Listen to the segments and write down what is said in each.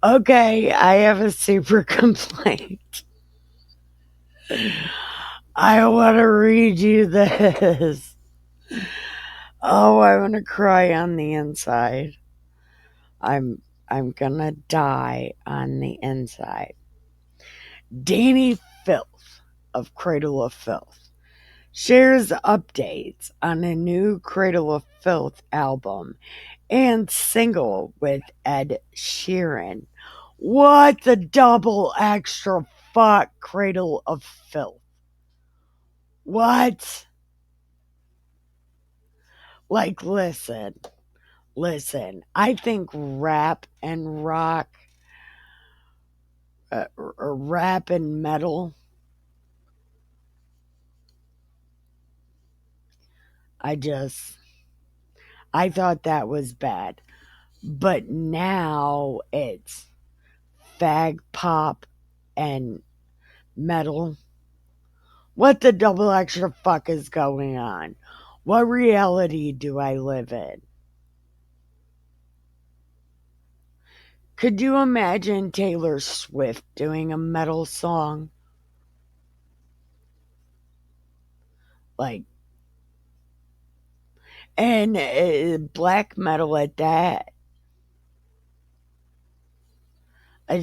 Okay, I have a super complaint. I want to read you this. Oh, I want to cry on the inside. I'm I'm gonna die on the inside. Danny Filth of Cradle of Filth shares updates on a new Cradle of Filth album and single with Ed Sheeran. What the double extra fuck, Cradle of Filth? What? Like, listen. I think rap and rock, or rap and metal, I just, I thought that was bad. But now it's fag pop and metal. What the double extra fuck is going on? What reality do I live in? Could you imagine Taylor Swift doing a metal song? Like, and black metal at that. I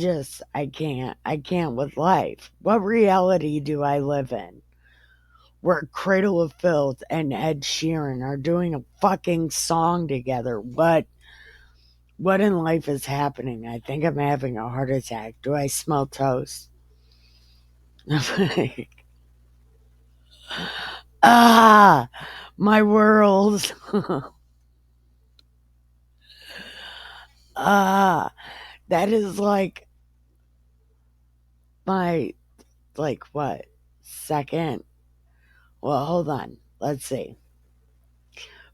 can't with life. What reality do I live in? Where Cradle of Filth and Ed Sheeran are doing a fucking song together. What in life is happening? I think I'm having a heart attack. Do I smell toast? Ah, my world. Ah, that is like my, like what? Second. Well, hold on. Let's see.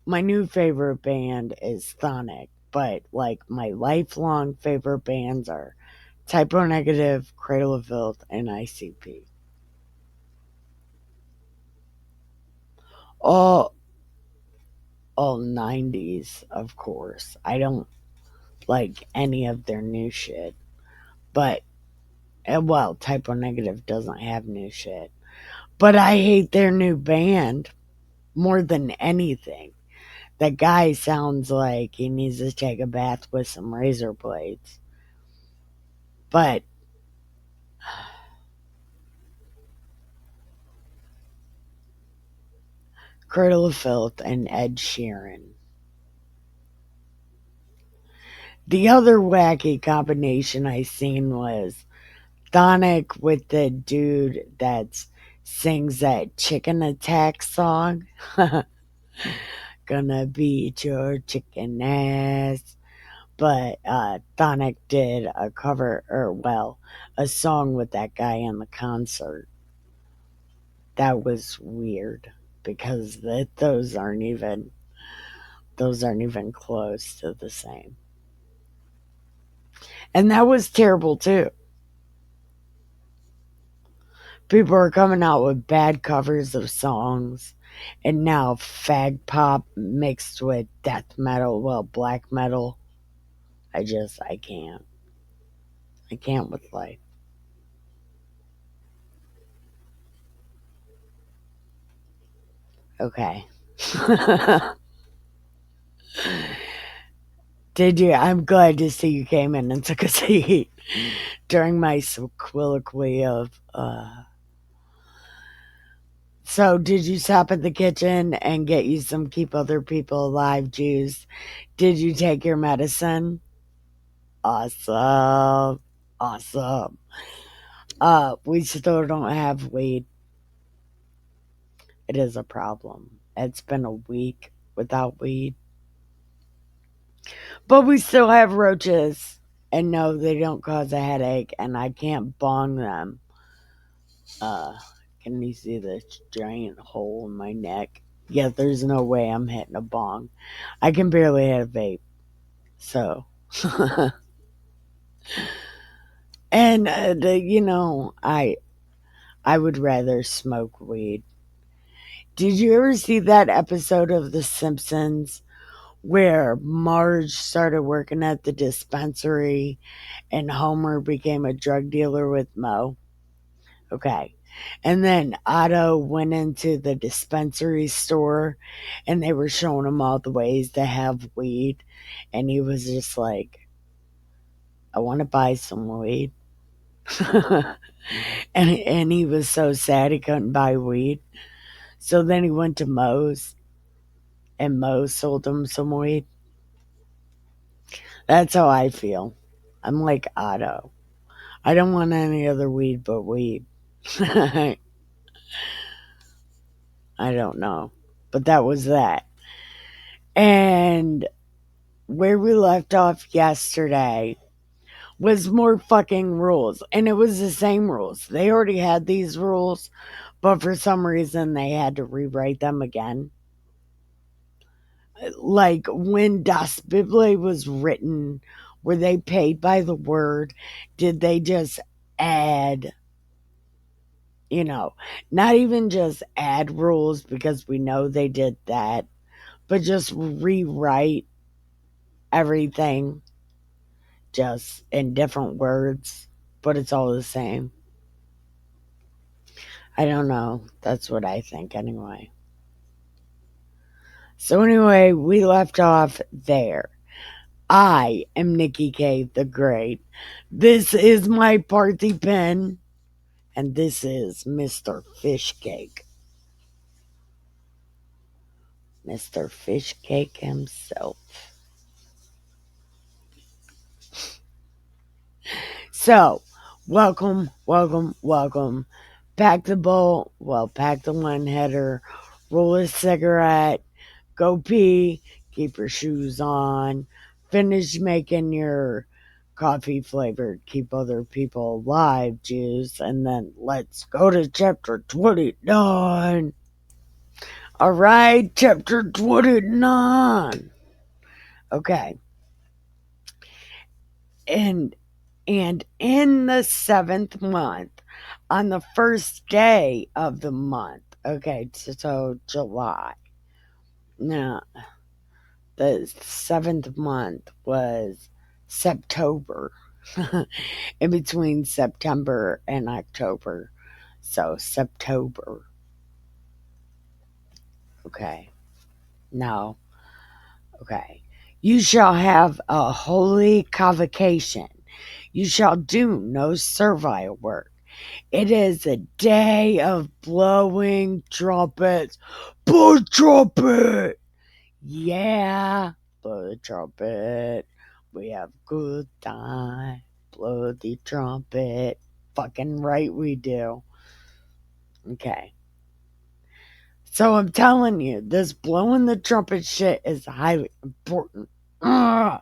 My new favorite band is Sonic, but like my lifelong favorite bands are Typo Negative, Cradle of Filth, and ICP. All all 90s, of course. I don't like any of their new shit, but well, Typo Negative doesn't have new shit. But I hate their new band more than anything. That guy sounds like he needs to take a bath with some razor blades. But Cradle of Filth and Ed Sheeran. The other wacky combination I seen was Thonic with the dude that sings that Chicken Attack song. Gonna beat your chicken ass. But Thonic did a cover, or well, a song with that guy in the concert. That was weird because those aren't even close to the same. And that was terrible too. People are coming out with bad covers of songs, and now fag pop mixed with death metal, well, black metal. I can't. I can't with life. Okay. Did you? I'm glad to see you came in and took a seat during my soliloquy of. So, did you stop at the kitchen and get you some keep other people alive juice? Did you take your medicine? Awesome. Awesome. We still don't have weed. It is a problem. It's been a week without weed. But we still have roaches. And no, they don't cause a headache, and I can't bong them. Uh, can you see this giant hole in my neck? Yeah, there's no way I'm hitting a bong. I can barely hit a vape. So, and I would rather smoke weed. Did you ever see that episode of The Simpsons where Marge started working at the dispensary and Homer became a drug dealer with Mo. Okay. And then Otto went into the dispensary store and they were showing him all the ways to have weed. And he was just like, I want to buy some weed. and he was so sad he couldn't buy weed. So then he went to Moe's and Mo sold him some weed. That's how I feel. I'm like Otto. I don't want any other weed but weed. I don't know. But that was that. And where we left off yesterday was more fucking rules. And it was the same rules. They already had these rules, but for some reason they had to rewrite them again. Like when Das Bible was written, were they paid by the word? Did they just add, you know, not even just add rules because we know they did that, but just rewrite everything just in different words, but it's all the same? I don't know. That's what I think anyway. So anyway, we left off there. I am Nikki K the Great. This is my party pen, and this is Mr. Fishcake. Mr. Fishcake himself. So, welcome, welcome, welcome. Pack the bowl, well, pack the one header, roll a cigarette, go pee, keep your shoes on, finish making your coffee flavored keep other people alive juice, and then let's go to chapter 29. All right, chapter 29. Okay. And in the 7th month, on the first day of the month, okay, so July. Now, the 7th month was September, in between September and October. So, September. Okay. Now, okay. You shall have a holy convocation. You shall do no servile work. It is a day of blowing trumpets. Blow trumpet! Yeah, blow the trumpet. We have good time. Blow the trumpet. Fucking right we do. Okay. So I'm telling you, this blowing the trumpet shit is highly important. Ugh.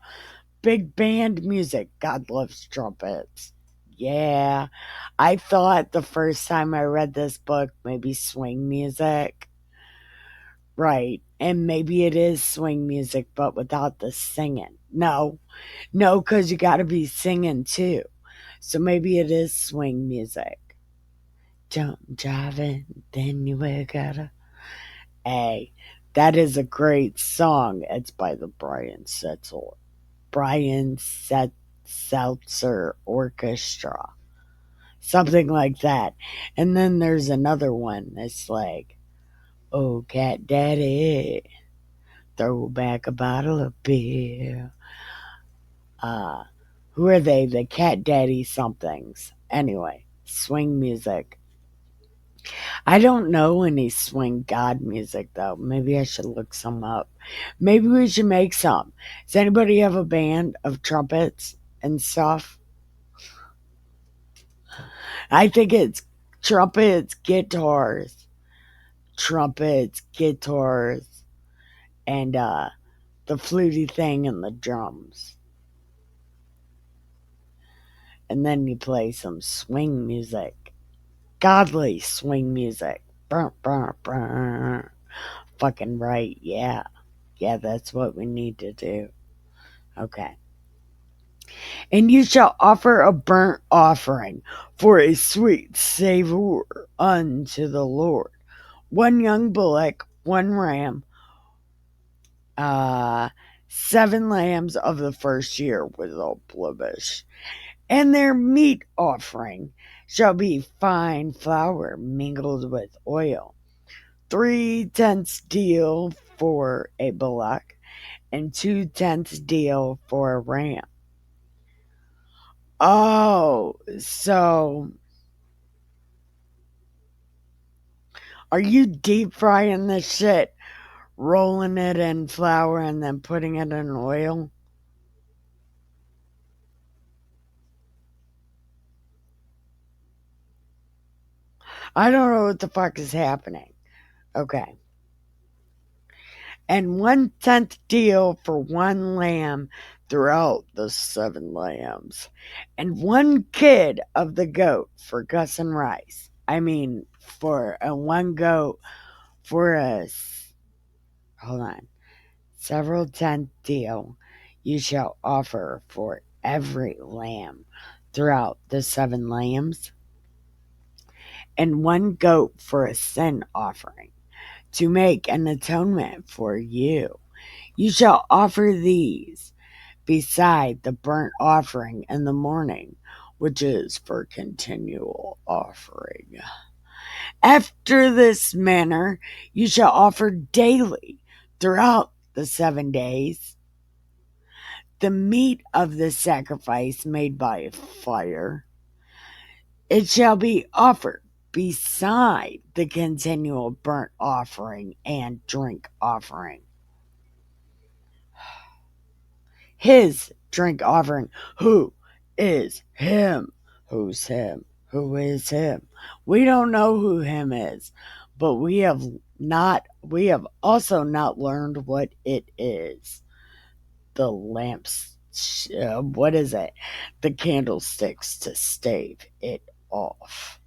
Big band music. God loves trumpets. Yeah. I thought the first time I read this book, maybe swing music. Right. And maybe it is swing music, but without the singing. No, no, because you got to be singing too. So maybe it is swing music. Jump, driving, then you gotta. Hey, that is a great song. It's by the Seltzer Orchestra. Something like that. And then there's another one that's like, oh, cat daddy, throw back a bottle of beer. Uh, who are they? The cat daddy somethings. Anyway, swing music. I don't know any swing god music though. Maybe I should look some up. Maybe we should make some. Does anybody have a band of trumpets and stuff? I think it's trumpets, guitars, and the fluty thing and the drums. And then you play some swing music. Godly swing music. Brr, brr, brr. Fucking right, yeah. Yeah, that's what we need to do. Okay. And you shall offer a burnt offering for a sweet savor unto the Lord. One young bullock, one ram, 7 lambs of the first year without blemish. And their meat offering shall be fine flour mingled with oil, 3/10 deal for a bullock, and 2/10 deal for a ram. Oh, so are you deep frying this shit, rolling it in flour, and then putting it in oil? I don't know what the fuck is happening. Okay. And 1/10 deal for 1 lamb throughout the 7 lambs, and 1 kid of the goat for Gus and Rice. I mean, for a 1 goat for hold on, several tenth deal you shall offer for every lamb throughout the 7 lambs, and 1 goat for a sin offering to make an atonement for you. You shall offer these beside the burnt offering in the morning, which is for continual offering. After this manner, you shall offer daily throughout the 7 days the meat of the sacrifice made by fire. It shall be offered beside the continual burnt offering and drink offering. His drink offering. Who is him? Who's him? Who is him? We don't know who him is, but we have also not learned what it is. The lamps, what is it? The candlesticks to stave it off.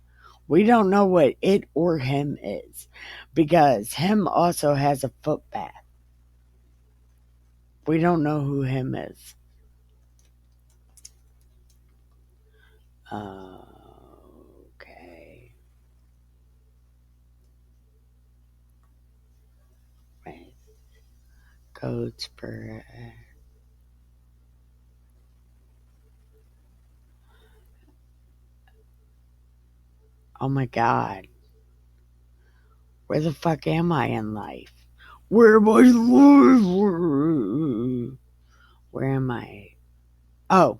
We don't know what it or him is, because him also has a foot bath. We don't know who him is. Okay. Right. Goats per. Oh my god. Where the fuck am I in life? Where am I in life? Where am I? Oh.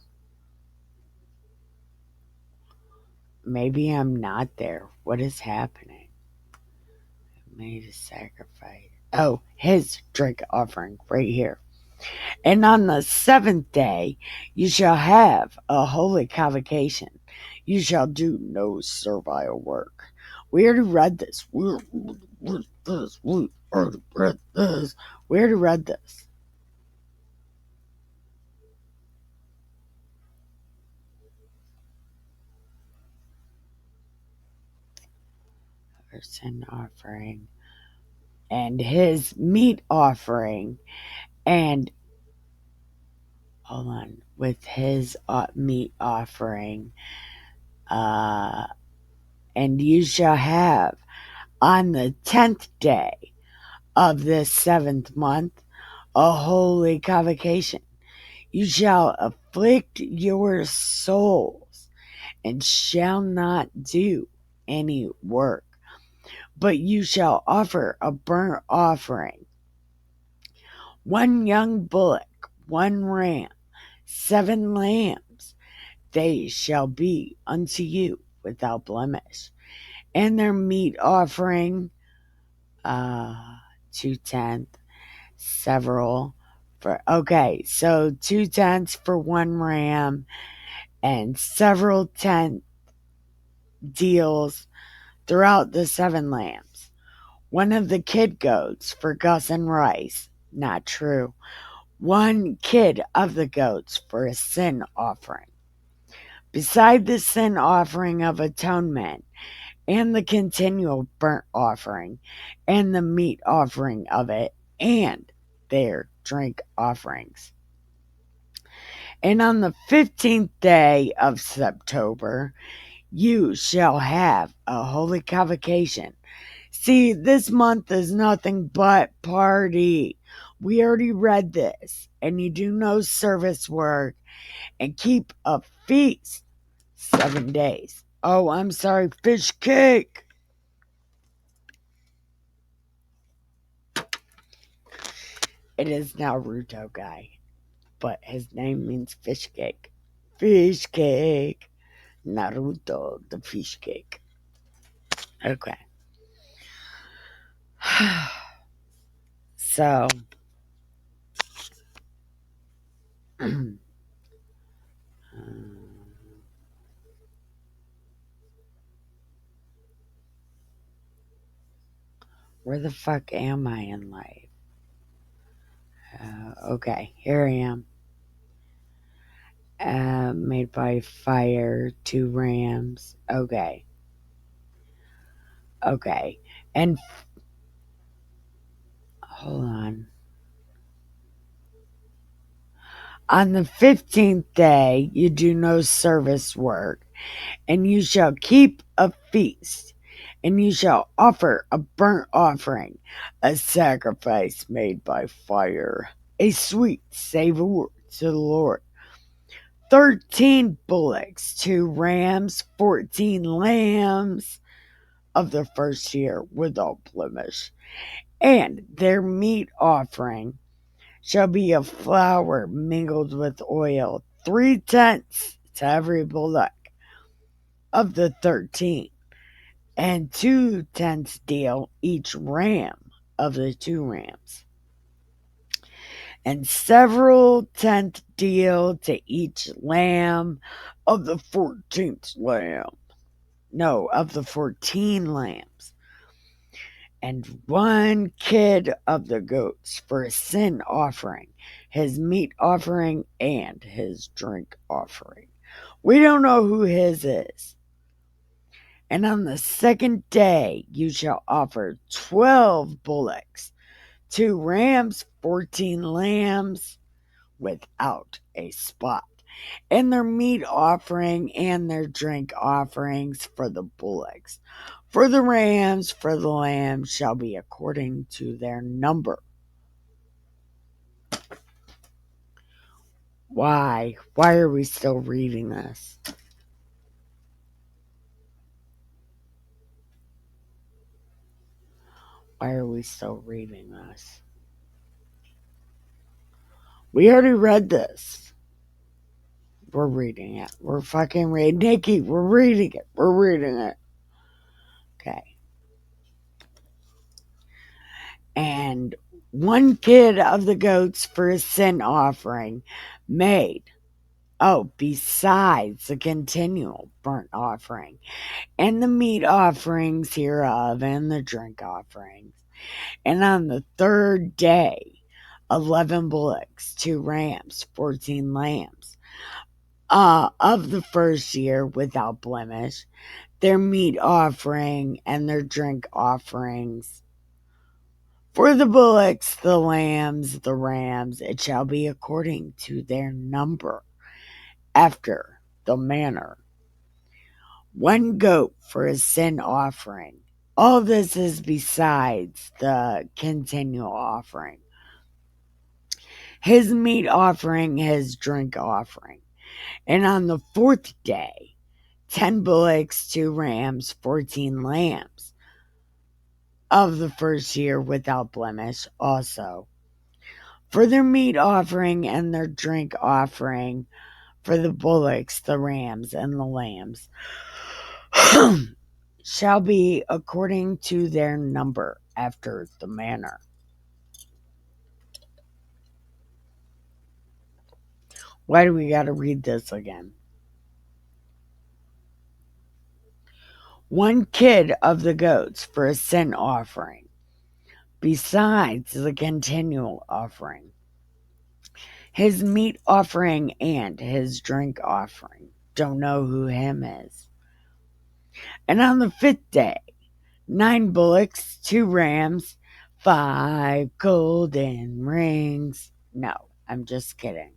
Maybe I'm not there. What is happening? Made a sacrifice. Oh, his drink offering right here. And on the 7th day you shall have a holy convocation. You shall do no servile work. We already read this. We already read this. We already read this. Our sin offering and his meat offering, and hold on, with his meat offering, and you shall have on the 10th day of this 7th month a holy convocation. You shall afflict your souls and shall not do any work, but you shall offer a burnt offering, 1 young bullock, 1 ram, 7 lambs. They shall be unto you without blemish. And their meat offering, 2/10, several for, okay, so 2/10 for 1 ram and several 10 deals throughout the 7 lambs. One of the kid goats for Gus and Rice, not true. 1 kid of the goats for a sin offering. Beside the sin offering of atonement, and the continual burnt offering, and the meat offering of it, and their drink offerings. And on the 15th day of September, you shall have a holy convocation. See, this month is nothing but party. We already read this. And you do no service work and keep a feast 7 days. Oh, I'm sorry, fish cake. It is Naruto guy, but his name means fish cake. Fish cake. Naruto, the fish cake. Okay. So, where the fuck am I in life? Okay, here I am. Made by fire, 2 rams. Okay. Okay. And hold on. On the 15th day, you do no service work, and you shall keep a feast, and you shall offer a burnt offering, a sacrifice made by fire, a sweet savor to the Lord. 13 bullocks, 2 rams, 14 lambs of the first year without blemish. And their meat offering shall be of flour mingled with oil, 3/10 to every bullock of the 13, and 2/10 deal each ram of the 2 rams, and several tenth deal to each lamb of the 14th lamb. No, of the 14 lambs, and 1 kid of the goats for a sin offering, his meat offering, and his drink offering. We don't know who his is. And on the 2nd day you shall offer 12 bullocks, 2 rams, 14 lambs, without a spot, and their meat offering and their drink offerings for the bullocks. For the rams, for the lambs shall be according to their number. Why? Why are we still reading this? Why are we still reading this? We already read this. We're reading it. We're fucking reading. Nikki, we're reading it. We're reading it. Okay. And 1 kid of the goats for a sin offering made. Oh, besides the continual burnt offering, and the meat offerings hereof, and the drink offerings. And on the 3rd day, 11 bullocks, 2 rams, 14 lambs, of the first year without blemish, their meat offering and their drink offerings. For the bullocks, the lambs, the rams, it shall be according to their number, after the manner. 1 goat for a sin offering. All this is besides the continual offering. His meat offering, his drink offering. And on the 4th day, 10 bullocks, 2 rams, 14 lambs of the first year without blemish also. For their meat offering and their drink offering, for the bullocks, the rams, and the lambs, shall be according to their number, after the manner. Why do we gotta read this again? 1 kid of the goats for a sin offering, besides the continual offering. His meat offering and his drink offering. Don't know who him is. And on the 5th day, 9 bullocks, 2 rams, 5 golden rings. No, I'm just kidding.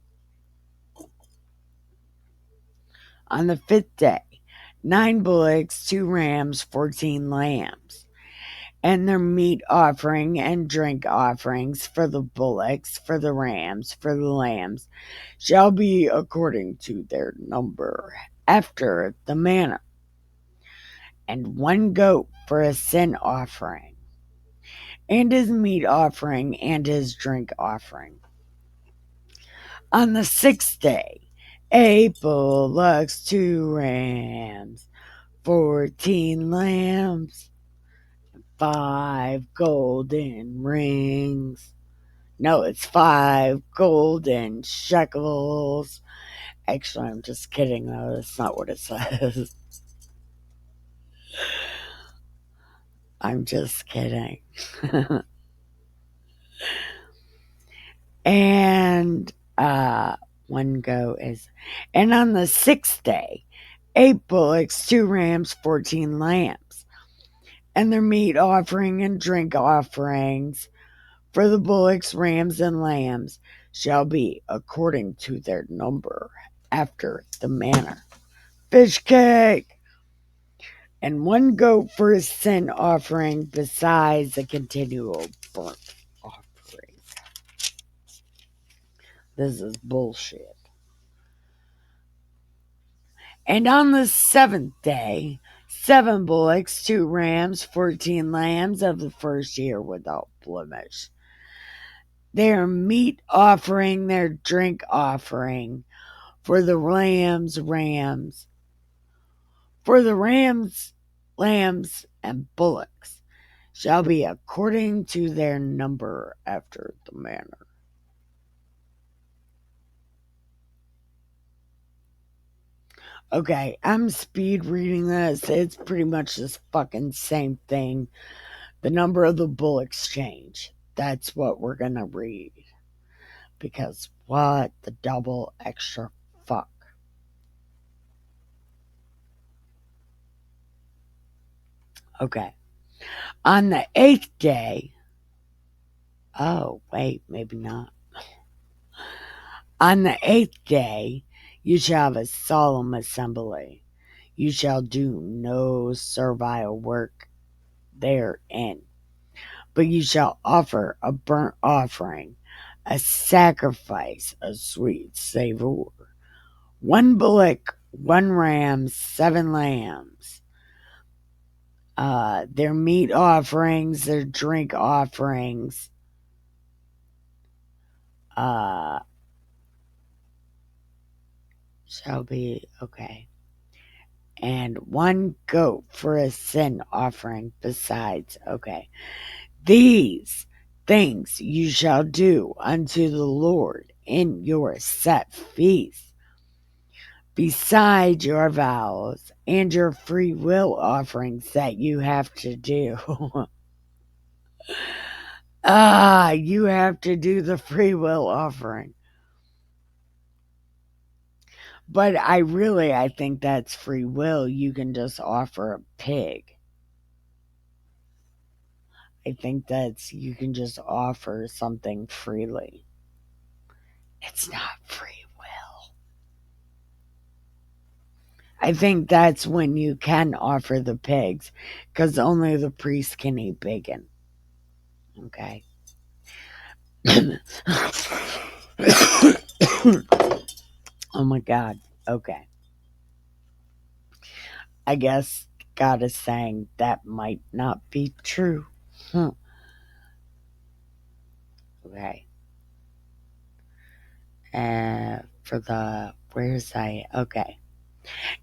On the 5th day, 9 bullocks, 2 rams, 14 lambs. and their meat offering and drink offerings for the bullocks, for the rams, for the lambs, shall be according to their number, after the manner, and one goat for a sin offering, and his meat offering and his drink offering. On the 6th day, 8 bullocks, 2 rams, 14 lambs, 5 golden rings. No, it's 5 golden shekels. Actually, I'm just kidding, though. That's not what it says. I'm just kidding. And one go is, and on the 6th day, 8 bullocks, 2 rams, 14 lambs, and their meat offering and drink offerings for the bullocks, rams, and lambs shall be according to their number, after the manner. Fish cake! And one goat for a sin offering, besides a continual burnt offering. This is bullshit. And on the 7th day, 7 bullocks, 2 rams, 14 lambs of the first year without blemish. Their meat offering, their drink offering for the rams, lambs, and bullocks shall be according to their number, after the manner. Okay, I'm speed reading this. It's pretty much the fucking same thing. The number of the bullocks change. That's what we're gonna read. Because what the double extra fuck? Okay. On the 8th day, oh, wait, maybe not. On the 8th day, you shall have a solemn assembly. You shall do no servile work therein, but you shall offer a burnt offering, a sacrifice of sweet savour, 1 bullock, 1 ram, 7 lambs, their meat offerings, their drink offerings, shall be okay. And 1 goat for a sin offering besides. Okay. These things you shall do unto the Lord in your set feasts, besides your vows and your free will offerings that you have to do. You have to do the free will offering. But I think that's free will. You can just offer a pig. I think you can just offer something freely. It's not free will. I think that's when you can offer the pigs, because only the priest can eat bacon. Okay. Oh my God. Okay. I guess God is saying that might not be true. Okay. Okay.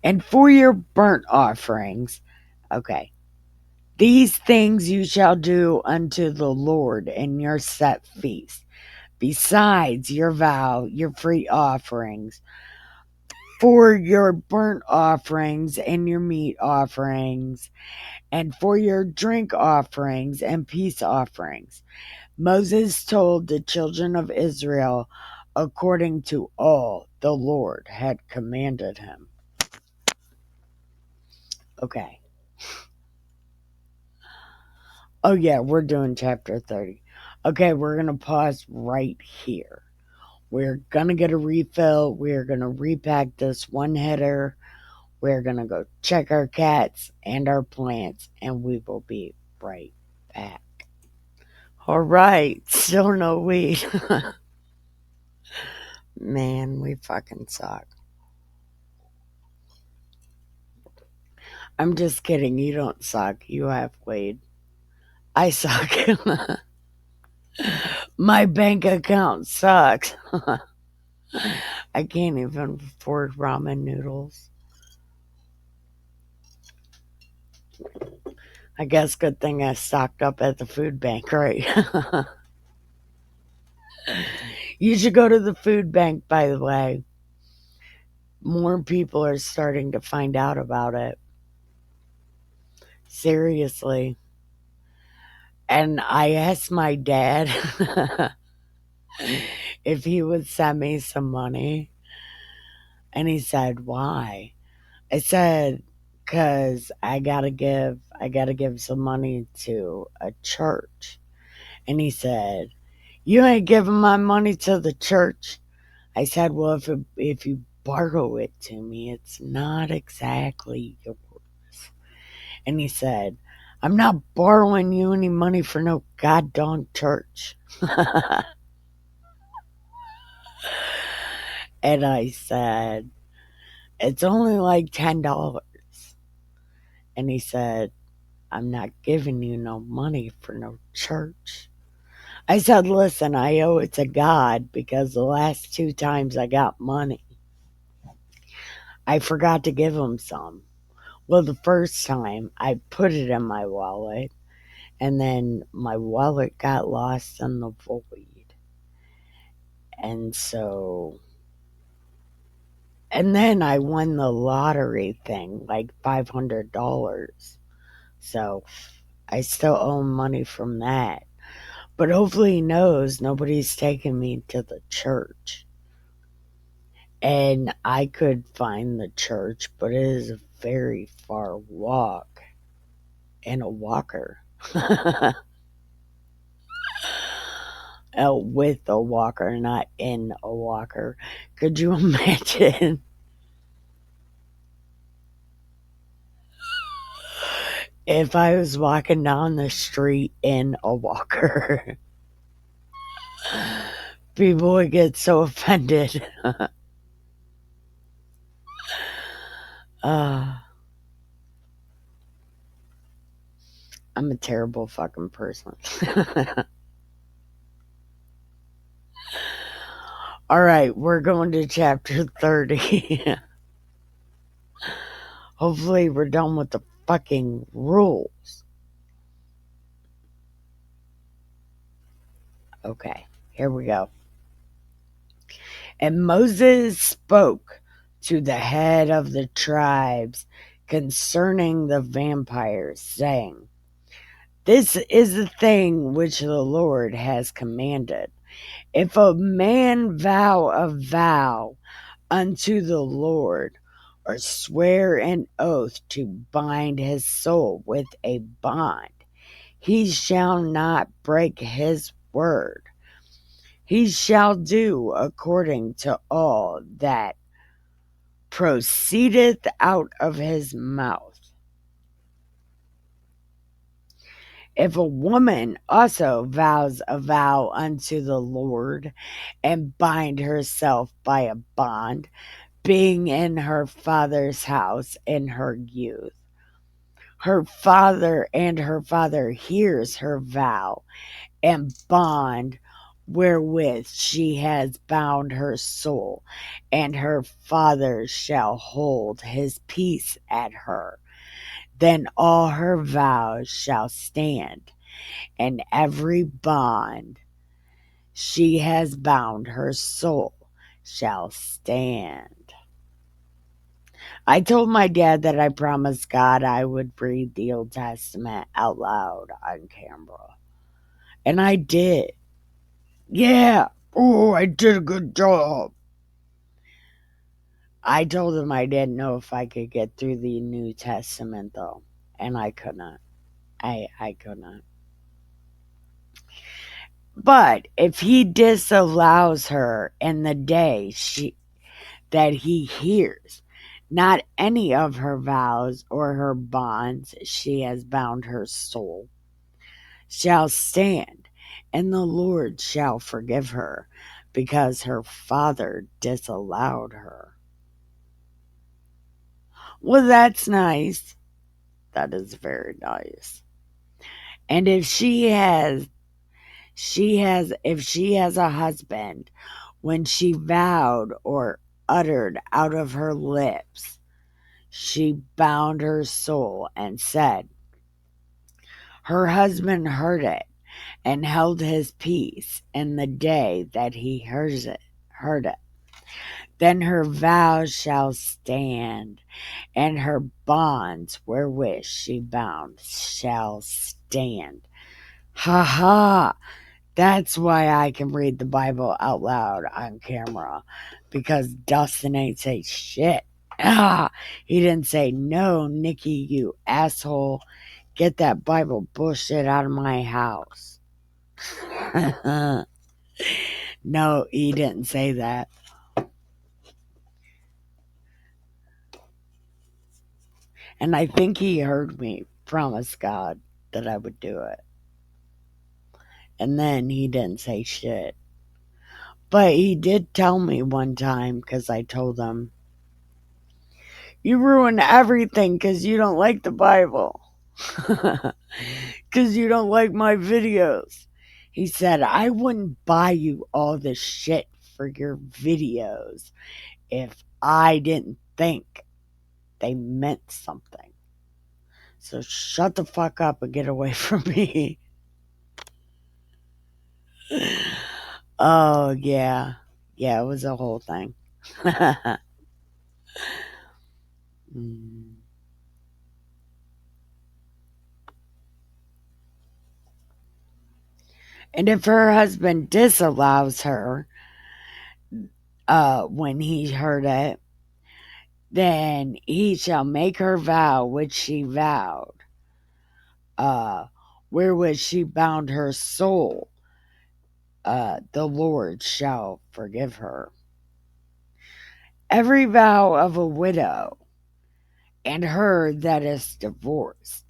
And for your burnt offerings, okay. These things you shall do unto the Lord in your set feast, besides your vow, your free offerings, for your burnt offerings and your meat offerings, and for your drink offerings and peace offerings. Moses told the children of Israel according to all the Lord had commanded him. Okay. Oh, yeah, we're doing chapter 30. Okay, we're going to pause right here. We're going to get a refill. We're going to repack this one header. We're going to go check our cats and our plants, and we will be right back. All right, still no weed. Man, we fucking suck. I'm just kidding. You don't suck. You have weed. I suck. My bank account sucks. I can't even afford ramen noodles. I guess good thing I stocked up at the food bank, right? You should go to the food bank, by the way. More people are starting to find out about it. Seriously. And I asked my dad if he would send me some money. And he said, why? I said, cause I gotta give some money to a church. And he said, you ain't giving my money to the church. I said, well, if you borrow it to me, it's not exactly yours. And he said, I'm not borrowing you any money for no goddamn church. And I said, it's only like $10. And he said, I'm not giving you no money for no church. I said, listen, I owe it to God because the last 2 times I got money, I forgot to give him some. Well, the first time I put it in my wallet, and then my wallet got lost in the void. And so, and then I won the lottery thing, like $500. So I still owe money from that. But hopefully he knows nobody's taking me to the church. And I could find the church, but it is a very far walk in a walker. With a walker, not in a walker. Could you imagine if I was walking down the street in a walker? People would get so offended. uh, I'm a terrible fucking person. All right, we're going to chapter 30. Hopefully, we're done with the fucking rules. Okay, here we go. And Moses spoke to the head of the tribes concerning the vampires, saying, this is the thing which the Lord has commanded. If a man vow a vow unto the Lord, or swear an oath to bind his soul with a bond, he shall not break his word. He shall do according to all that proceedeth out of his mouth. If a woman also vows a vow unto the Lord, and bind herself by a bond, being in her father's house in her youth, her father hears her vow and bond wherewith she has bound her soul, and her father shall hold his peace at her. Then all her vows shall stand, and every bond she has bound her soul shall stand. I told my dad that I promised God I would read the Old Testament out loud on camera. And I did. Yeah. Oh, I did a good job. I told him I didn't know if I could get through the New Testament, though. And I couldn't. I couldn't. But if he disallows her in the day that he hears not any of her vows or her bonds she has bound her soul, shall stand, and the Lord shall forgive her, because her father disallowed her. Well, that's nice. That is very nice. And if she has a husband, when she vowed or uttered out of her lips, she bound her soul and said, her husband heard it and held his peace in the day that he heard it. Then her vows shall stand, and her bonds wherewith she bound shall stand. Ha ha! That's why I can read the Bible out loud on camera, because Dustin ain't say shit. Ah, he didn't say, no, Nikki, you asshole. Get that Bible bullshit out of my house. No, he didn't say that. And I think he heard me promise God that I would do it. And then he didn't say shit. But he did tell me one time, because I told him, you ruin everything because you don't like the Bible. Because you don't like my videos. He said, I wouldn't buy you all this shit for your videos if I didn't think they meant something. So shut the fuck up and get away from me. Oh, yeah. Yeah, it was a whole thing. Mm. And if her husband disallows her when he heard it, then he shall make her vow which she vowed, uh, wherewith she bound her soul. The Lord shall forgive her. Every vow of a widow and her that is divorced,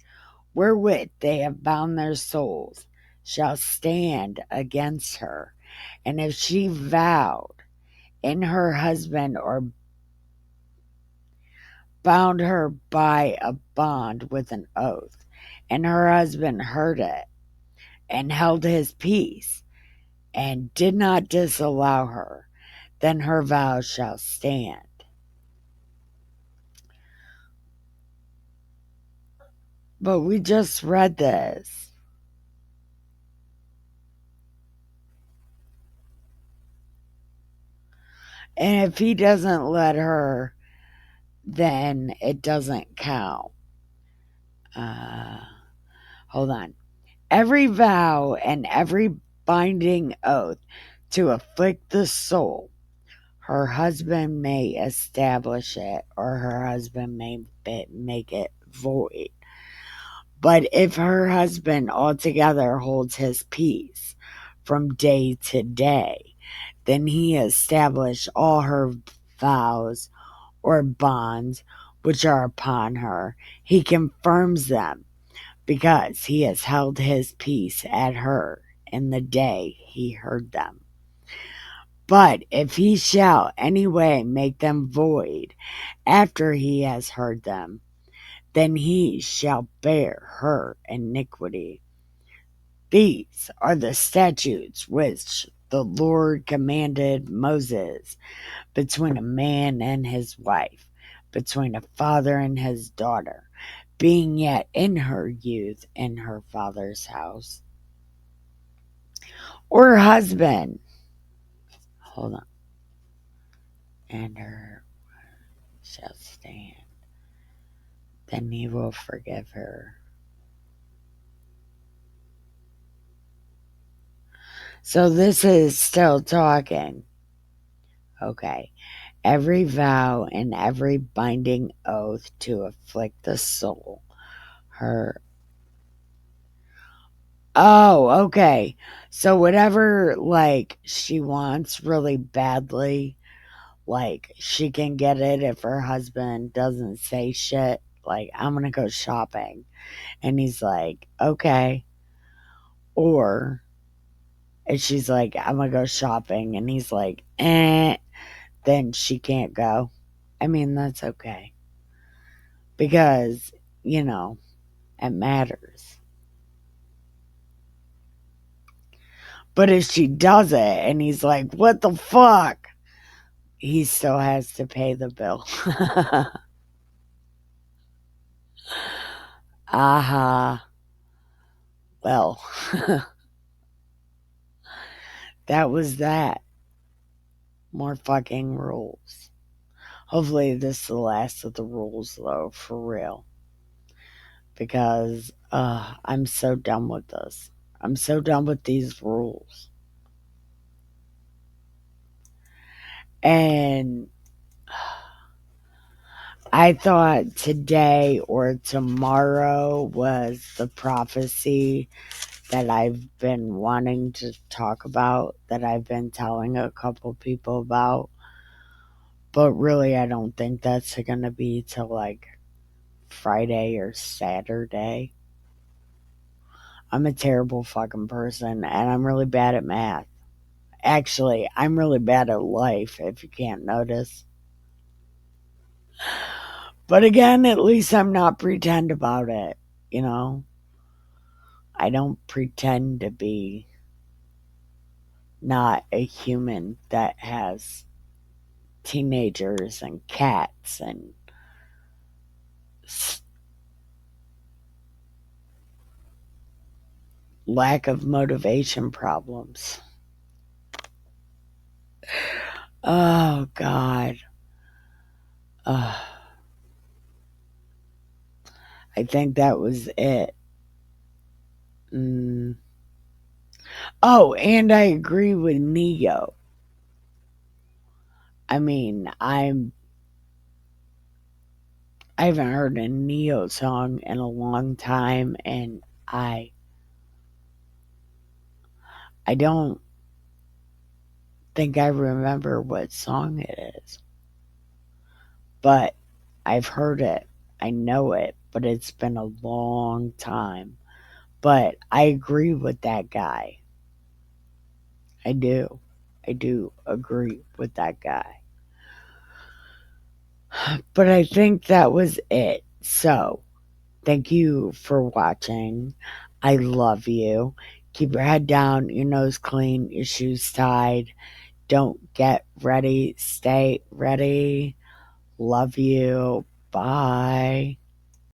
wherewith they have bound their souls, shall stand against her. And if she vowed in her husband or bound her by a bond with an oath, and her husband heard it and held his peace and did not disallow her, then her vow shall stand. But we just read this. And if he doesn't let her, then it doesn't count. Uh, Hold on. Every vow and every binding oath to afflict the soul, her husband may establish it or her husband may make it void. But if her husband altogether holds his peace from day to day, then he established all her vows or bonds which are upon her. He confirms them because he has held his peace at her in the day he heard them. But if he shall any way make them void after he has heard them, then he shall bear her iniquity. These are the statutes which the Lord commanded Moses between a man and his wife, between a father and his daughter, being yet in her youth in her father's house. Or husband. Hold on. And her shall stand. Then he will forgive her. So this is still talking. Okay. Every vow and every binding oath to afflict the soul. Her. Oh, okay. So whatever, like, she wants really badly, like, she can get it if her husband doesn't say shit. Like, I'm gonna go shopping. And he's like, okay. Or if she's like, I'm gonna go shopping, and he's like, eh, then she can't go. I mean, that's okay. Because, you know, it matters. But if she does it and he's like, what the fuck? He still has to pay the bill. Aha. Well, that was that. More fucking rules. Hopefully, this is the last of the rules, though, for real. Because I'm so done with this. I'm so done with these rules. And I thought today or tomorrow was the prophecy that I've been wanting to talk about, that I've been telling a couple people about. But really, I don't think that's going to be till like Friday or Saturday. I'm a terrible fucking person and I'm really bad at math. Actually, I'm really bad at life, if you can't notice. But again, at least I'm not pretend about it, you know? I don't pretend to be not a human that has teenagers and cats and lack of motivation problems. Oh, God. Uh, I think that was it. Mm. Oh, and I agree with Neo. I mean, I haven't heard a Neo song in a long time, and I don't think I remember what song it is, but I've heard it. I know it, but it's been a long time. But I agree with that guy. I do. I do agree with that guy. But I think that was it. So, thank you for watching. I love you. Keep your head down, your nose clean, your shoes tied. Don't get ready. Stay ready. Love you. Bye.